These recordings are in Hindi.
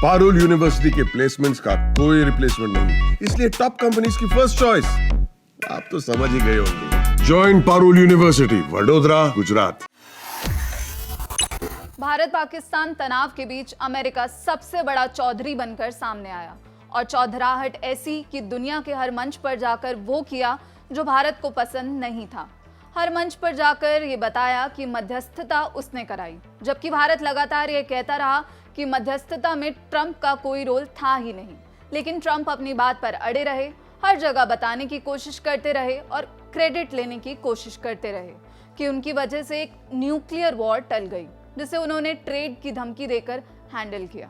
पारुल यूनिवर्सिटी के प्लेसमेंट्स का कोई रिप्लेसमेंट नहीं, इसलिए टॉप कंपनीज की फर्स्ट चॉइस। आप तो समझ ही गए होंगे। Join Parul university, Vadodara, Gujarat. भारत पाकिस्तान तनाव के बीच अमेरिका सबसे बड़ा चौधरी बनकर सामने आया और चौधराहट ऐसी कि दुनिया के हर मंच पर जाकर वो किया जो भारत को पसंद नहीं था। हर मंच पर जाकर ये बताया कि मध्यस्थता उसने कराई, जबकि भारत लगातार ये कहता रहा कि मध्यस्थता में ट्रंप का कोई रोल था ही नहीं। लेकिन ट्रंप अपनी बात पर अड़े रहे, हर जगह बताने की कोशिश करते रहे और क्रेडिट लेने की कोशिश करते रहे कि उनकी वजह से एक न्यूक्लियर वॉर टल गई, जिसे उन्होंने ट्रेड की धमकी देकर हैंडल किया।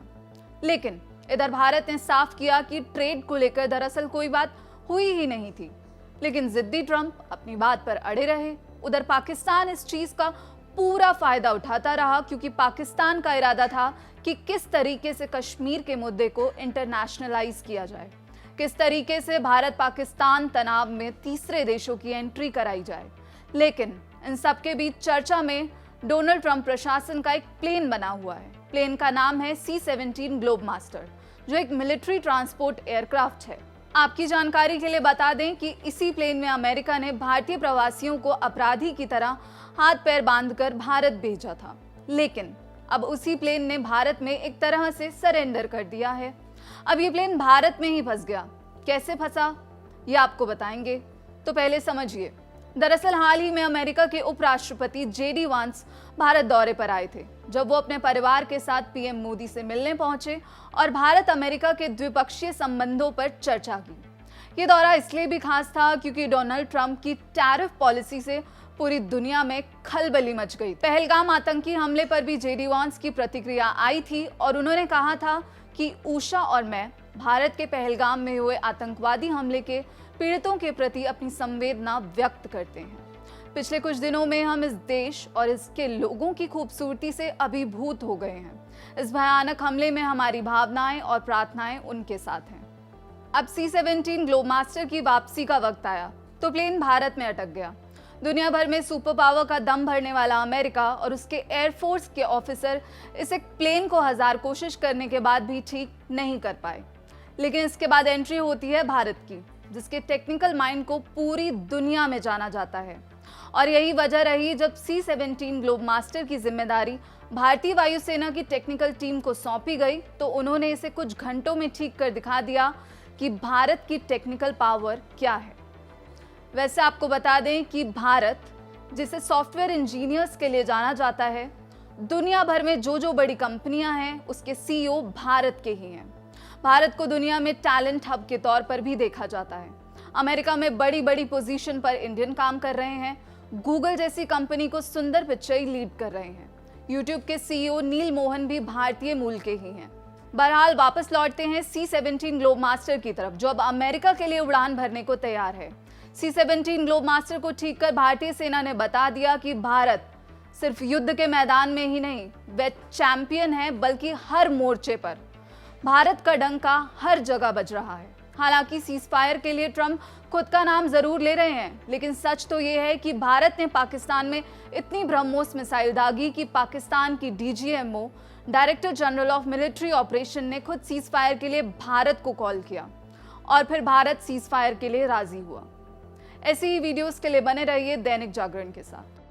लेकिन इधर भारत ने साफ किया कि ट्रेड को लेकर दरअसल कोई बात हुई ही नहीं थी। लेकिन जिद्दी ट्रंप अपनी बात पर अड़े रहे। उधर पाकिस्तान इस चीज का पूरा फायदा उठाता रहा, क्योंकि पाकिस्तान का इरादा था कि किस तरीके से कश्मीर के मुद्दे को इंटरनेशनलाइज किया जाए, किस तरीके से भारत पाकिस्तान तनाव में तीसरे देशों की एंट्री कराई जाए। लेकिन इन सब के बीच चर्चा में डोनाल्ड ट्रंप प्रशासन का एक प्लेन बना हुआ है। प्लेन का नाम है C-17 ग्लोबमास्टर, जो एक मिलिट्री ट्रांसपोर्ट एयरक्राफ्ट है। आपकी जानकारी के लिए बता दें कि इसी प्लेन में अमेरिका ने भारतीय प्रवासियों को अपराधी की तरह हाथ पैर बांधकर भारत भेजा था। लेकिन अब उसी प्लेन ने भारत में एक तरह से सरेंडर कर दिया है। अब ये प्लेन भारत में ही फंस गया। कैसे फंसा ये आपको बताएंगे, तो पहले समझिए। दरअसल हाल ही में अमेरिका के उपराष्ट्रपति JD वांस भारत दौरे पर आए थे, जब वो अपने परिवार के साथ PM मोदी से मिलने पहुंचे और भारत अमेरिका के द्विपक्षीय संबंधों पर चर्चा की। ये दौरा इसलिए भी खास था क्योंकि डोनाल्ड ट्रंप की टैरिफ पॉलिसी से पूरी दुनिया में खलबली मच गई। पहलगाम आतंकी हमले पर भी JD वांस की प्रतिक्रिया आई थी और उन्होंने कहा था कि उषा और मैं भारत के पहलगाम में हुए आतंकवादी हमले के पीड़ितों के प्रति अपनी संवेदना व्यक्त करते हैं। पिछले कुछ दिनों में हम इस देश और इसके लोगों की खूबसूरती से अभिभूत हो गए हैं। इस भयानक हमले में हमारी भावनाएं और प्रार्थनाएं उनके साथ हैं। अब C-17 ग्लोबमास्टर की वापसी का वक्त आया तो प्लेन भारत में अटक गया। दुनिया भर में सुपर पावर का दम भरने वाला अमेरिका और उसके एयरफोर्स के ऑफिसर इस एक प्लेन को 1000 कोशिश करने के बाद भी ठीक नहीं कर पाए। लेकिन इसके बाद एंट्री होती है भारत की, जिसके टेक्निकल माइंड को पूरी दुनिया में जाना जाता है। और यही वजह रही जब C-17 ग्लोबमास्टर की जिम्मेदारी भारतीय वायुसेना की टेक्निकल टीम को सौंपी गई, तो उन्होंने इसे कुछ घंटों में ठीक कर दिखा दिया कि भारत की टेक्निकल पावर क्या है। वैसे आपको बता दें कि भारत, जिसे सॉफ्टवेयर इंजीनियर्स के लिए जाना जाता है, दुनिया भर में जो बड़ी कंपनियां हैं उसके CEO भारत के ही हैं। भारत को दुनिया में टैलेंट हब के तौर पर भी देखा जाता है। अमेरिका में बड़ी बड़ी पोजीशन पर इंडियन काम कर रहे हैं। गूगल जैसी कंपनी को सुंदर पिचई लीड कर रहे हैं। यूट्यूब के CEO नील मोहन भी भारतीय मूल के ही हैं। बहरहाल वापस लौटते हैं C-17 ग्लोबमास्टर की तरफ, जो अब अमेरिका के लिए उड़ान भरने को तैयार है। C-17 ग्लोबमास्टर को ठीक कर भारतीय सेना ने बता दिया कि भारत सिर्फ युद्ध के मैदान में ही नहीं, वह चैंपियन है, बल्कि हर मोर्चे पर भारत का डंका हर जगह बज रहा है। हालांकि सीजफायर के लिए ट्रंप खुद का नाम जरूर ले रहे हैं, लेकिन सच तो ये है कि भारत ने पाकिस्तान में इतनी ब्रह्मोस मिसाइल दागी कि पाकिस्तान की DGMO, director general of military operation, ने खुद सीजफायर के लिए भारत को कॉल किया और फिर भारत सीजफायर के लिए राजी हुआ। ऐसी ही वीडियोस के लिए बने रहिए दैनिक जागरण के साथ।